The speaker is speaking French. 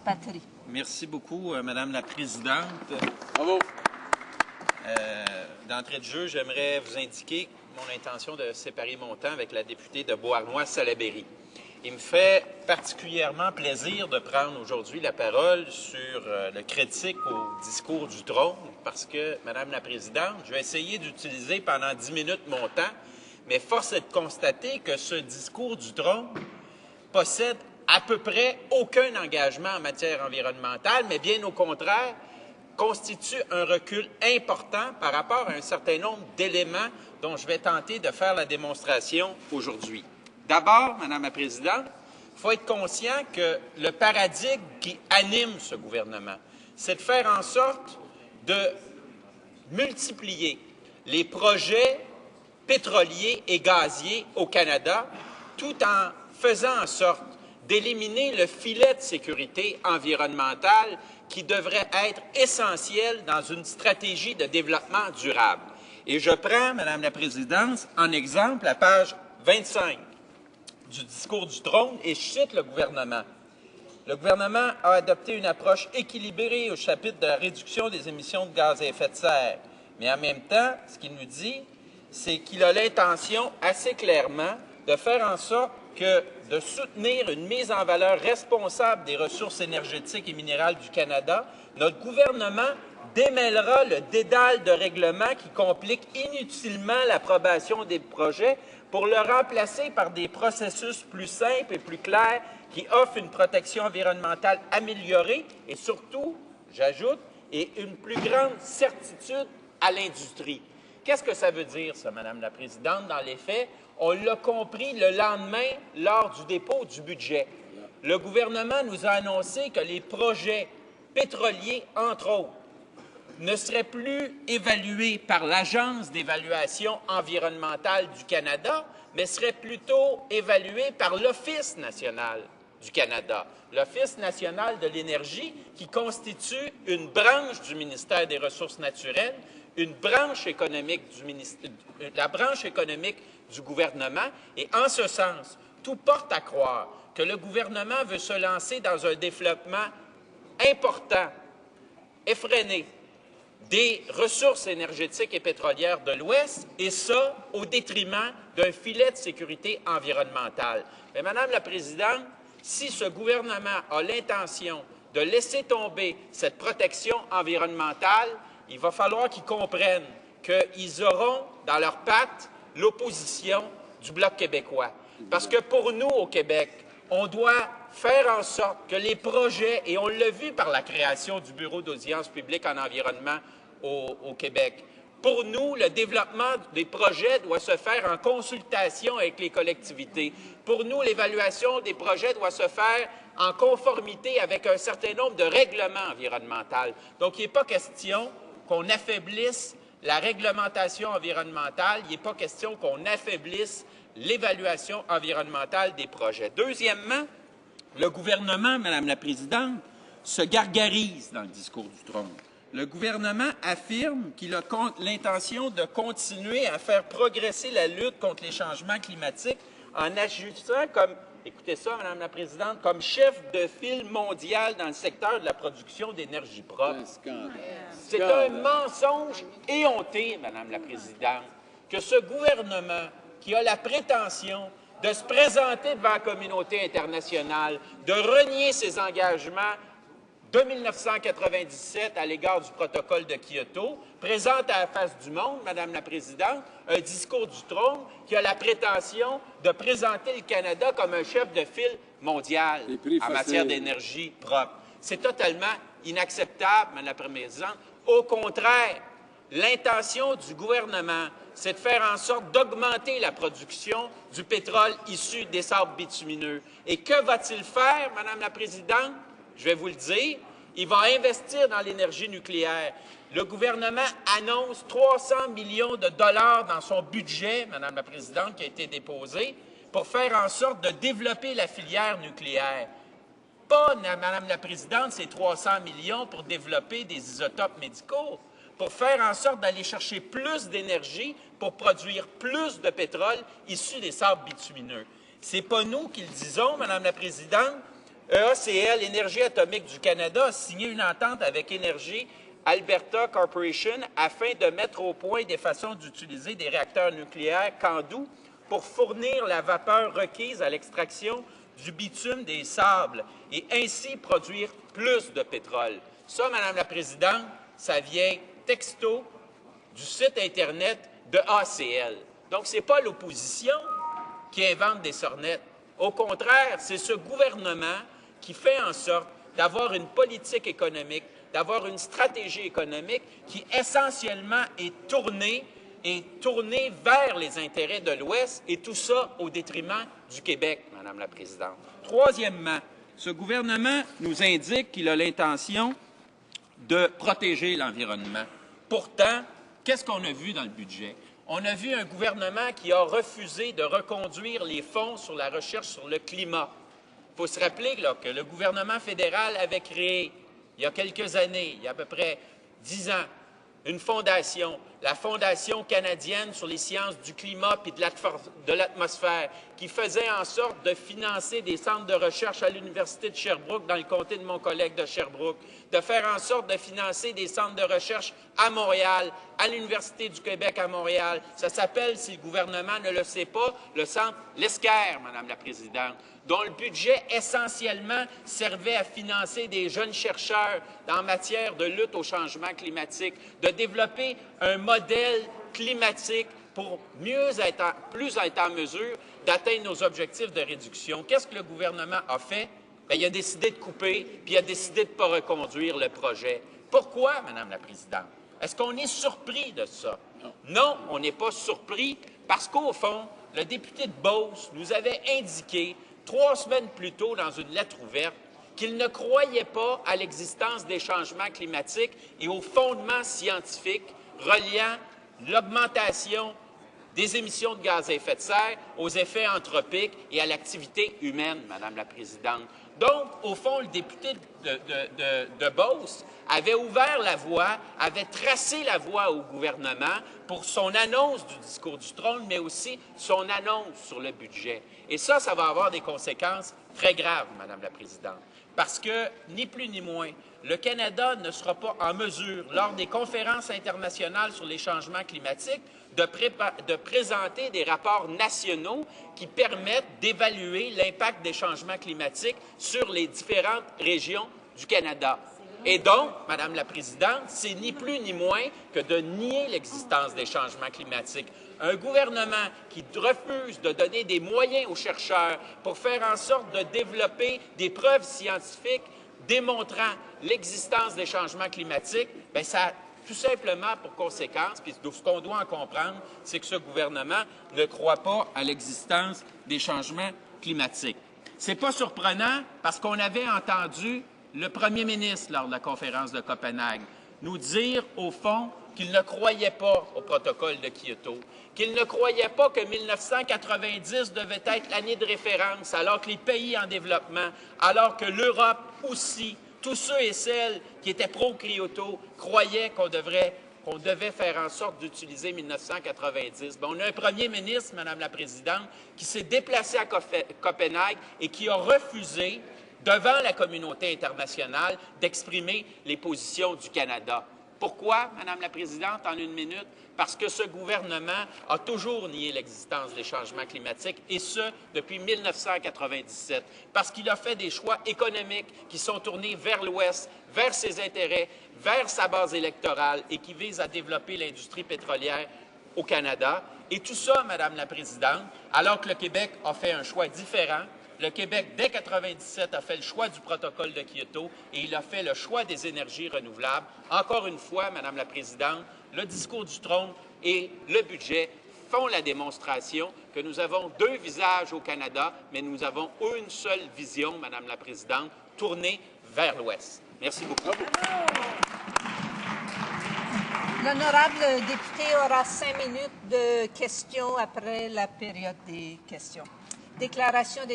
Patry. Merci beaucoup, Madame la Présidente. Bravo. D'entrée de jeu, j'aimerais vous indiquer mon intention de séparer mon temps avec la députée de Beauharnois-Salaberry. Il me fait particulièrement plaisir de prendre aujourd'hui la parole sur le critique au discours du trône parce que, Madame la Présidente, je vais essayer d'utiliser pendant 10 minutes mon temps, mais force est de constater que ce discours du trône possède à peu près aucun engagement en matière environnementale, mais bien au contraire, constitue un recul important par rapport à un certain nombre d'éléments dont je vais tenter de faire la démonstration aujourd'hui. D'abord, Madame la Présidente, il faut être conscient que le paradigme qui anime ce gouvernement, c'est de faire en sorte de multiplier les projets pétroliers et gaziers au Canada, tout en faisant en sorte d'éliminer le filet de sécurité environnementale qui devrait être essentiel dans une stratégie de développement durable. Et je prends, Madame la Présidente, en exemple la page 25 du discours du trône et je cite le gouvernement. Le gouvernement a adopté une approche équilibrée au chapitre de la réduction des émissions de gaz à effet de serre. Mais en même temps, ce qu'il nous dit, c'est qu'il a l'intention assez clairement de faire en sorte que de soutenir une mise en valeur responsable des ressources énergétiques et minérales du Canada, notre gouvernement démêlera le dédale de règlements qui complique inutilement l'approbation des projets pour le remplacer par des processus plus simples et plus clairs qui offrent une protection environnementale améliorée et surtout, j'ajoute, et une plus grande certitude à l'industrie. Qu'est-ce que ça veut dire, ça, Madame la Présidente, dans les faits? On l'a compris le lendemain lors du dépôt du budget. Le gouvernement nous a annoncé que les projets pétroliers, entre autres, ne seraient plus évalués par l'Agence d'évaluation environnementale du Canada, mais seraient plutôt évalués par l'Office national du Canada, l'Office national de l'énergie, qui constitue une branche du ministère des Ressources naturelles, une branche économique la branche économique du gouvernement. Et en ce sens, tout porte à croire que le gouvernement veut se lancer dans un développement important, effréné, des ressources énergétiques et pétrolières de l'Ouest, et ça au détriment d'un filet de sécurité environnementale. Mais Madame la Présidente, si ce gouvernement a l'intention de laisser tomber cette protection environnementale, il va falloir qu'ils comprennent qu'ils auront dans leurs pattes l'opposition du Bloc québécois. Parce que pour nous, au Québec, on doit faire en sorte que les projets, et on l'a vu par la création du Bureau d'audience publique en environnement au Québec, pour nous, le développement des projets doit se faire en consultation avec les collectivités. Pour nous, l'évaluation des projets doit se faire en conformité avec un certain nombre de règlements environnementaux. Donc, il n'est pas question qu'on affaiblisse la réglementation environnementale, il n'est pas question qu'on affaiblisse l'évaluation environnementale des projets. Deuxièmement, le gouvernement, Madame la Présidente, se gargarise dans le discours du trône. Le gouvernement affirme qu'il a l'intention de continuer à faire progresser la lutte contre les changements climatiques en agissant comme, écoutez ça, Madame la Présidente, comme chef de file mondial dans le secteur de la production d'énergie propre. C'est un mensonge éhonté, Madame la Présidente, que ce gouvernement qui a la prétention de se présenter devant la communauté internationale, de renier ses engagements de 1997 à l'égard du protocole de Kyoto, présente à la face du monde, Madame la Présidente, un discours du trône qui a la prétention de présenter le Canada comme un chef de file mondial en matière d'énergie propre. C'est totalement inacceptable, Madame la Présidente. Au contraire, l'intention du gouvernement, c'est de faire en sorte d'augmenter la production du pétrole issu des sables bitumineux. Et que va-t-il faire, Madame la Présidente? Je vais vous le dire, il va investir dans l'énergie nucléaire. Le gouvernement annonce 300 millions de dollars dans son budget, Madame la Présidente, qui a été déposé, pour faire en sorte de développer la filière nucléaire. Pas, Madame la Présidente, ces 300 millions pour développer des isotopes médicaux, pour faire en sorte d'aller chercher plus d'énergie pour produire plus de pétrole issu des sables bitumineux. Ce n'est pas nous qui le disons, Madame la Présidente. EACL, Énergie atomique du Canada, a signé une entente avec Énergie Alberta Corporation afin de mettre au point des façons d'utiliser des réacteurs nucléaires CANDU pour fournir la vapeur requise à l'extraction du bitume des sables et ainsi produire plus de pétrole. Ça, Madame la Présidente, ça vient texto du site Internet de ACL. Donc, ce n'est pas l'opposition qui invente des sornettes. Au contraire, c'est ce gouvernement qui fait en sorte d'avoir une politique économique, d'avoir une stratégie économique qui essentiellement est tournée vers les intérêts de l'Ouest et tout ça au détriment du Québec, Madame la Présidente. Troisièmement, ce gouvernement nous indique qu'il a l'intention de protéger l'environnement. Pourtant, qu'est-ce qu'on a vu dans le budget? On a vu un gouvernement qui a refusé de reconduire les fonds sur la recherche sur le climat. Il faut se rappeler là, que le gouvernement fédéral avait créé, il y a quelques années, il y a à peu près 10 ans, une fondation, la Fondation canadienne sur les sciences du climat et de l'atmosphère, qui faisait en sorte de financer des centres de recherche à l'Université de Sherbrooke, dans le comté de mon collègue de Sherbrooke, de faire en sorte de financer des centres de recherche à Montréal, à l'Université du Québec à Montréal. Ça s'appelle, si le gouvernement ne le sait pas, le centre Lesquer, Madame la Présidente, dont le budget essentiellement servait à financer des jeunes chercheurs en matière de lutte au changement climatique, de développer un modèle climatique pour plus être en mesure d'atteindre nos objectifs de réduction. Qu'est-ce que le gouvernement a fait? Bien, il a décidé de couper, puis il a décidé de ne pas reconduire le projet. Pourquoi, Madame la Présidente? Est-ce qu'on est surpris de ça? Non, on n'est pas surpris parce qu'au fond, le député de Beauce nous avait indiqué 3 semaines plus tôt dans une lettre ouverte qu'il ne croyait pas à l'existence des changements climatiques et aux fondements scientifiques reliant l'augmentation des émissions de gaz à effet de serre aux effets anthropiques et à l'activité humaine, Madame la Présidente. Donc, au fond, le député de Beauce avait ouvert la voie, avait tracé la voie au gouvernement pour son annonce du discours du trône, mais aussi son annonce sur le budget. Et ça va avoir des conséquences très graves, Madame la Présidente, parce que, ni plus ni moins, le Canada ne sera pas en mesure, lors des conférences internationales sur les changements climatiques, de présenter des rapports nationaux qui permettent d'évaluer l'impact des changements climatiques sur les différentes régions du Canada. Et donc, Madame la Présidente, c'est ni plus ni moins que de nier l'existence des changements climatiques. Un gouvernement qui refuse de donner des moyens aux chercheurs pour faire en sorte de développer des preuves scientifiques démontrant l'existence des changements climatiques, bien, ça a tout simplement pour conséquence, puis ce qu'on doit en comprendre, c'est que ce gouvernement ne croit pas à l'existence des changements climatiques. Ce n'est pas surprenant parce qu'on avait entendu le premier ministre, lors de la conférence de Copenhague, nous dire, au fond, qu'il ne croyait pas au protocole de Kyoto, qu'il ne croyait pas que 1990 devait être l'année de référence, alors que les pays en développement, alors que l'Europe aussi, tous ceux et celles qui étaient pro-Kyoto croyaient qu'on devait faire en sorte d'utiliser 1990. Bien, on a un premier ministre, Madame la Présidente, qui s'est déplacé à Copenhague et qui a refusé, devant la communauté internationale, d'exprimer les positions du Canada. Pourquoi, Madame la Présidente, en une minute? Parce que ce gouvernement a toujours nié l'existence des changements climatiques, et ce, depuis 1997, parce qu'il a fait des choix économiques qui sont tournés vers l'Ouest, vers ses intérêts, vers sa base électorale et qui visent à développer l'industrie pétrolière au Canada. Et tout ça, Madame la Présidente, alors que le Québec a fait un choix différent. Le Québec, dès 1997, a fait le choix du protocole de Kyoto et il a fait le choix des énergies renouvelables. Encore une fois, Madame la Présidente, le discours du trône et le budget font la démonstration que nous avons deux visages au Canada, mais nous avons une seule vision, Madame la Présidente, tournée vers l'Ouest. Merci beaucoup. L'honorable député aura 5 minutes de questions après la période des questions. Déclaration des